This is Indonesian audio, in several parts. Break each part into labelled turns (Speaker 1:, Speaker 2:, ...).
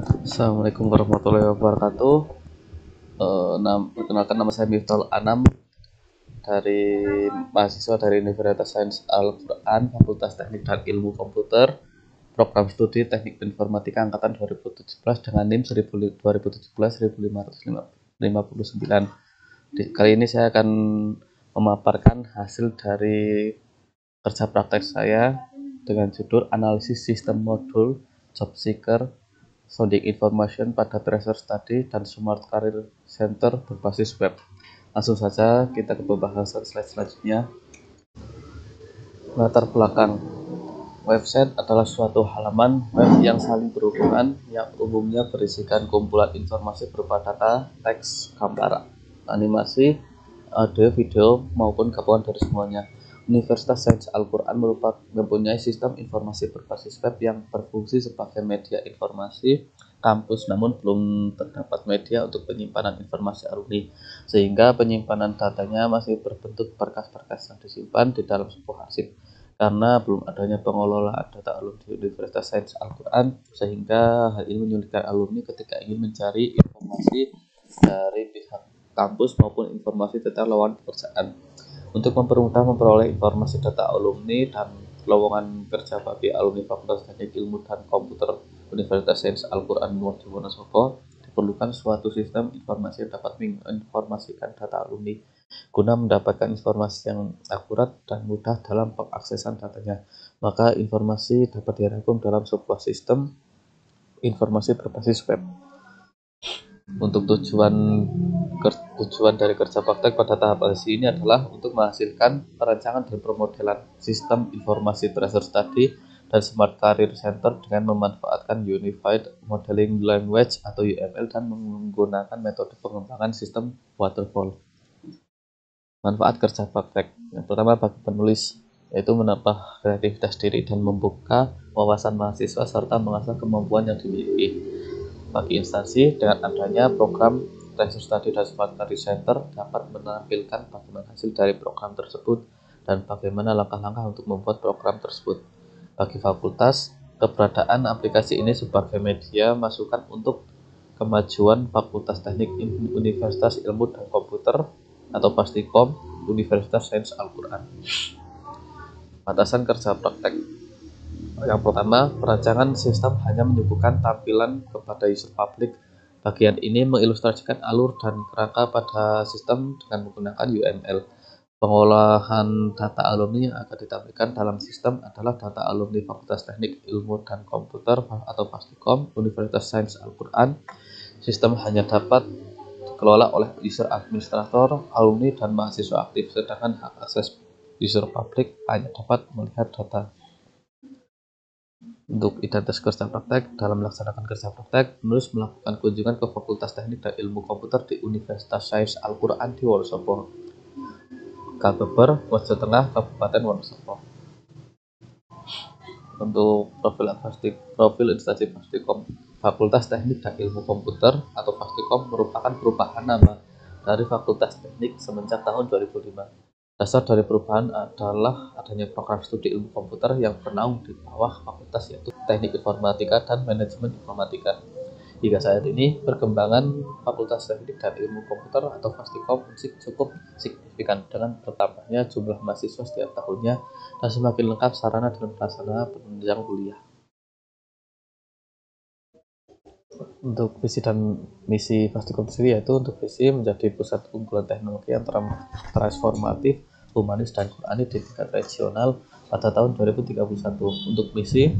Speaker 1: Assalamualaikum warahmatullahi wabarakatuh. Perkenalkan, nama saya Miftahul Anam, dari mahasiswa dari Universitas Sains Al-Quran, Fakultas Teknik dan Ilmu Komputer, Program Studi Teknik Informatika Angkatan 2017 dengan NIM 2017-1559. Kali ini saya akan memaparkan hasil dari kerja praktek saya dengan judul Analisis Sistem Modul Job Seeker Sounding Information pada Tracer Study dan Smart Career Center berbasis web. Langsung saja kita ke pembahasan slide selanjutnya. Latar belakang. Website adalah suatu halaman web yang saling berhubungan yang umumnya berisikan kumpulan informasi berupa data, teks, gambar, animasi, audio, video, maupun gabungan dari semuanya. Universitas Sains Al-Quran mempunyai sistem informasi berbasis web yang berfungsi sebagai media informasi kampus, namun belum terdapat media untuk penyimpanan informasi alumni, sehingga penyimpanan datanya masih berbentuk berkas-berkas yang disimpan di dalam sebuah arsip. Karena belum adanya pengelolaan data alumni di Universitas Sains Al-Quran, sehingga hal ini menyulitkan alumni ketika ingin mencari informasi dari pihak kampus maupun informasi tentang lowongan pekerjaan. Untuk mempermudah memperoleh informasi data alumni dan lowongan kerja bagi alumni Fakultas Teknik Ilmu dan Komputer Universitas Sains Al-Quran Wonosobo, diperlukan suatu sistem informasi yang dapat menginformasikan data alumni guna mendapatkan informasi yang akurat dan mudah dalam pengaksesan datanya. Maka informasi dapat dirangkum dalam sebuah sistem informasi berbasis web. Untuk tujuan dari kerja praktek pada tahap analisis ini adalah untuk menghasilkan perancangan dan pemodelan sistem informasi Tracer Study dan Smart Career Center dengan memanfaatkan Unified Modeling Language atau UML dan menggunakan metode pengembangan sistem waterfall. Manfaat kerja praktek. Yang pertama, bagi penulis, yaitu menambah kreativitas diri dan membuka wawasan mahasiswa serta mengasah kemampuan yang dimiliki. Bagi instansi, dengan adanya program Tracer Study dan Smart Career Center dapat menampilkan bagaimana hasil dari program tersebut dan bagaimana langkah-langkah untuk membuat program tersebut. Bagi fakultas, keberadaan aplikasi ini sebagai media masukan untuk kemajuan Fakultas Teknik Universitas Ilmu dan Komputer atau Fastikom Universitas Sains Al-Quran. Batasan kerja praktek. Yang pertama, perancangan sistem hanya menyuguhkan tampilan kepada user publik. Bagian ini mengilustrasikan alur dan kerangka pada sistem dengan menggunakan UML. Pengolahan data alumni yang akan ditampilkan dalam sistem adalah data alumni Fakultas Teknik Ilmu dan Komputer atau Fastikom Universitas Sains Al-Quran. Sistem hanya dapat dikelola oleh user administrator, alumni, dan mahasiswa aktif, sedangkan hak akses user publik hanya dapat melihat data. Untuk identitas kerja praktek, dalam melaksanakan kerja praktek, penulis melakukan kunjungan ke Fakultas Teknik dan Ilmu Komputer di Universitas Sains Al-Quran di Wonosobo, Kalbeber, Mojo Tengah, Kabupaten Wonosobo. Untuk profil instansi Fastikom, Fakultas Teknik dan Ilmu Komputer atau Fastikom merupakan perubahan nama dari Fakultas Teknik semenjak tahun 2005. Dasar dari perubahan adalah adanya program studi ilmu komputer yang bernaung di bawah fakultas, yaitu Teknik Informatika dan Manajemen Informatika. Hingga saat ini, perkembangan Fakultas Teknik dan Ilmu Komputer atau Fastikom cukup signifikan dengan bertambahnya jumlah mahasiswa setiap tahunnya dan semakin lengkap sarana dan prasarana penunjang kuliah. Untuk visi dan misi Fastikom sendiri, yaitu untuk visi menjadi pusat unggulan teknologi yang transformatif, humanis, dan Qurani di tingkat regional pada tahun 2031. Untuk misi,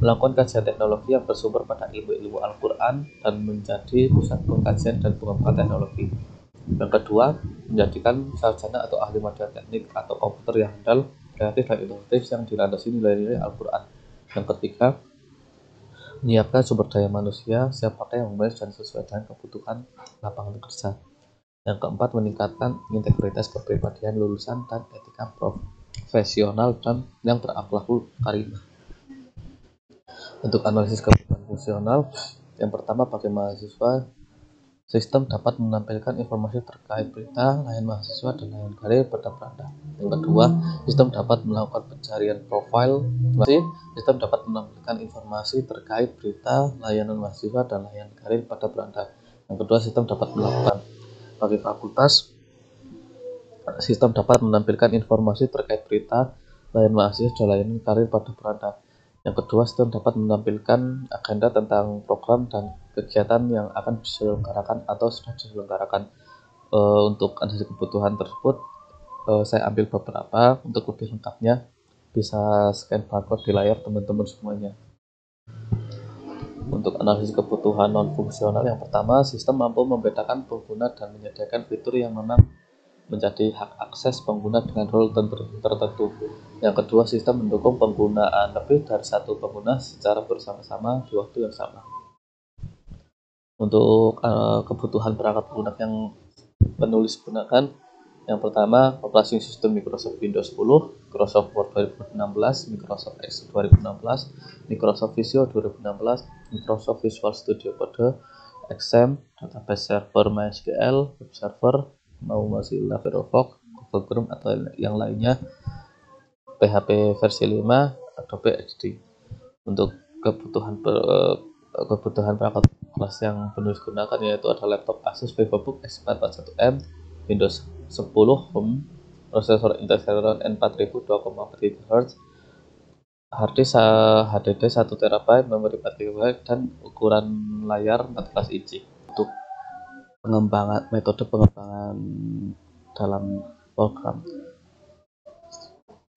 Speaker 1: melakukan kajian teknologi yang bersumber pada ilmu-ilmu Al-Quran dan menjadi pusat pengkajian dan pengembangan teknologi. Yang kedua, menjadikan sarjana atau ahli modal teknik atau komputer yang handal, kreatif, dan inovatif yang dilandasi nilai-nilai Al-Quran. Yang ketiga, menyiapkan sumber daya manusia siap pakai yang memadai dan sesuai dengan kebutuhan lapangan kerja. Yang keempat, meningkatkan integritas kepribadian lulusan dan etika profesional dan yang berakhlakul karimah. Untuk analisis kebutuhan fungsional, yang pertama, bagi mahasiswa Sistem dapat menampilkan informasi terkait berita, layanan mahasiswa, dan layanan karir pada beranda. Yang kedua, sistem dapat melakukan pencarian profil. Sistem dapat menampilkan informasi terkait berita, layanan mahasiswa, dan layanan karir pada beranda. Yang kedua, sistem dapat melakukan bagi fakultas. Sistem dapat menampilkan informasi terkait berita, layanan mahasiswa, dan layanan karir pada beranda. Yang kedua, sistem dapat menampilkan agenda tentang program dan kegiatan yang akan diselenggarakan atau sudah diselenggarakan. Untuk analisis kebutuhan tersebut, saya ambil beberapa. Untuk lebih lengkapnya, bisa scan barcode di layar teman-teman semuanya. Untuk analisis kebutuhan non-fungsional, yang pertama, sistem mampu membedakan pengguna dan menyediakan fitur yang memang menjadi hak akses pengguna dengan role tertentu. Yang kedua, sistem mendukung penggunaan lebih dari satu pengguna secara bersama-sama di waktu yang sama. Untuk kebutuhan perangkat lunak yang penulis gunakan, yang pertama, operasi sistem Microsoft Windows 10, Microsoft Word 2016, Microsoft Excel 2016, Microsoft Visio 2016, Microsoft Visual Studio Code, XAMPP, Database Server MySQL, Web Server, Mozilla Firefox, Google Chrome, atau yang lainnya, PHP versi 5, Adobe XD. Untuk kebutuhan perangkat kelas yang penulis gunakan yaitu ada laptop Asus VivoBook X441M, Windows 10 Home, prosesor Intel Celeron N4000 2,4 GHz, harddisk HDD 1 TB, memori 4 GB, dan ukuran layar 14 inci. Untuk metode pengembangan dalam program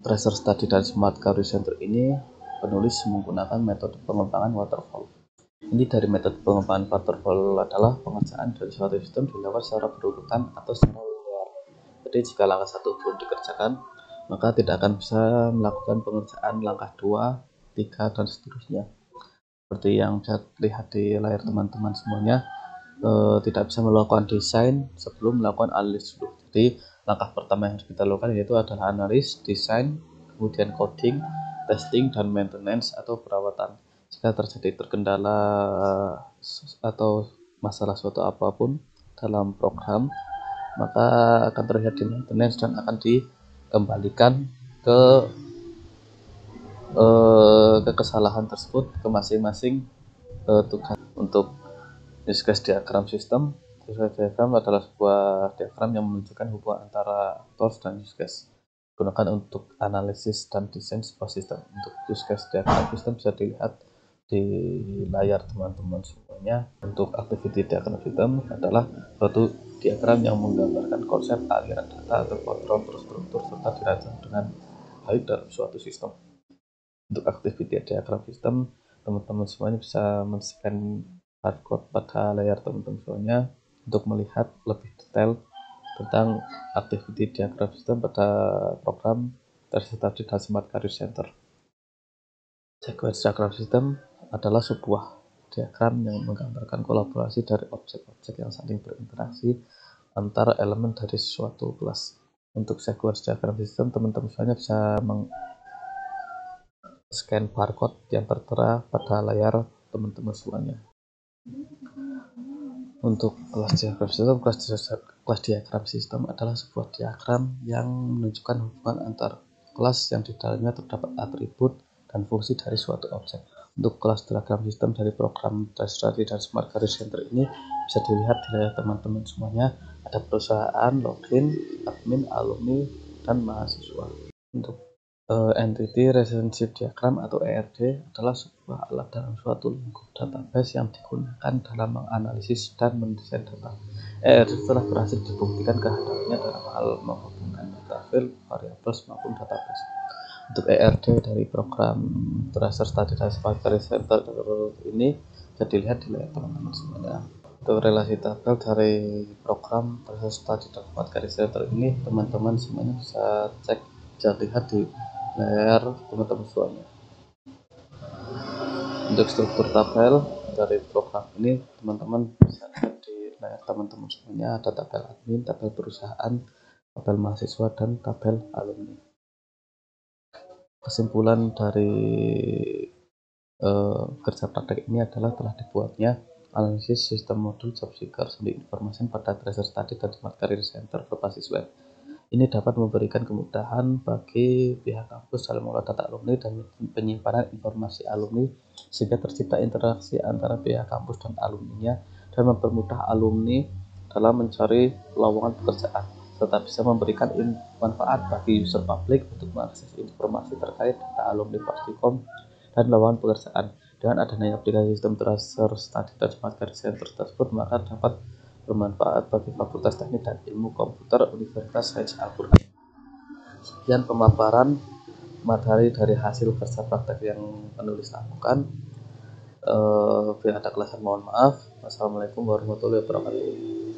Speaker 1: Treasure Study dan Smart Career Center ini, penulis menggunakan metode pengembangan waterfall. Ini dari metode pengembangan waterfall adalah pengerjaan dari suatu sistem dilakukan secara berurutan atau secara linear. Jadi jika langkah 1 belum dikerjakan, maka tidak akan bisa melakukan pengerjaan langkah 2, 3, dan seterusnya. Seperti yang bisa lihat di layar teman-teman semuanya, tidak bisa melakukan desain sebelum melakukan analisis dulu. Jadi langkah pertama yang harus kita lakukan yaitu adalah analis, desain, kemudian coding, testing, dan maintenance atau perawatan. Jika terjadi terkendala atau masalah suatu apapun dalam program, maka akan terlihat di maintenance dan akan dikembalikan ke kesalahan tersebut ke masing-masing tugas. Untuk use case diagram sistem, use case diagram adalah sebuah diagram yang menunjukkan hubungan antara tools dan use case digunakan untuk analisis dan desain sebuah sistem. Untuk use case diagram sistem bisa dilihat di layar teman-teman semuanya. Untuk activity diagram sistem adalah suatu diagram yang menggambarkan konsep aliran data atau kontrol terstruktur serta dirancang dengan baik dalam suatu sistem. Untuk activity diagram sistem, teman-teman semuanya bisa men-scan barcode pada layar teman-teman semuanya untuk melihat lebih detail tentang activity diagram sistem pada program Treasure Study dan Smart Career Center. Sequence diagram sistem adalah sebuah diagram yang menggambarkan kolaborasi dari objek-objek yang saling berinteraksi antara elemen dari suatu kelas. Untuk sequence diagram sistem, teman-teman semuanya bisa scan barcode yang tertera pada layar teman-teman semuanya. Untuk kelas diagram sistem, kelas diagram sistem adalah sebuah diagram yang menunjukkan hubungan antar kelas yang di dalamnya terdapat atribut dan fungsi dari suatu objek. Untuk kelas diagram sistem dari program Treasure Study dan Smart Career Center ini bisa dilihat di layar teman-teman semuanya. Ada perusahaan, login, admin, alumni, dan mahasiswa. Untuk Entity Relationship Diagram atau ERD adalah sebuah alat dalam suatu lingkup database yang digunakan dalam menganalisis dan mendesain data. ERD telah berhasil dibuktikan kehadirannya dalam hal menghubungkan data file, variables, maupun database. Untuk ERD dari program Treasure Study dan Smart Career Center ini bisa dilihat di layar teman-teman semuanya. Untuk relasi tabel dari program Treasure Study dan Smart Career Center ini, teman-teman semuanya bisa lihat di layar teman-teman semuanya. Untuk struktur tabel dari program ini, teman-teman bisa lihat di layar teman-teman semuanya. Ada tabel admin, tabel perusahaan, tabel mahasiswa, dan tabel alumni. Kesimpulan dari kerja praktek ini adalah telah dibuatnya analisis sistem modul job seeker sambil informasi pada tracer study dan smart career center berbasis web. Ini dapat memberikan kemudahan bagi pihak kampus dalam mengelola data alumni dan penyimpanan informasi alumni sehingga tercipta interaksi antara pihak kampus dan alumninya dan mempermudah alumni dalam mencari lowongan pekerjaan serta bisa memberikan manfaat bagi user publik untuk mengakses informasi terkait data alumni Fastikom dan lowongan pekerjaan. Dengan adanya aplikasi sistem tracer study dan smart career center tersebut maka dapat bermanfaat bagi Fakultas Teknik dan Ilmu Komputer Universitas Sains Al-Quran. Sekian pemaparan materi dari hasil kerja praktek yang penulis lakukan. Bila ada kesalahan mohon maaf. Wassalamualaikum warahmatullahi wabarakatuh.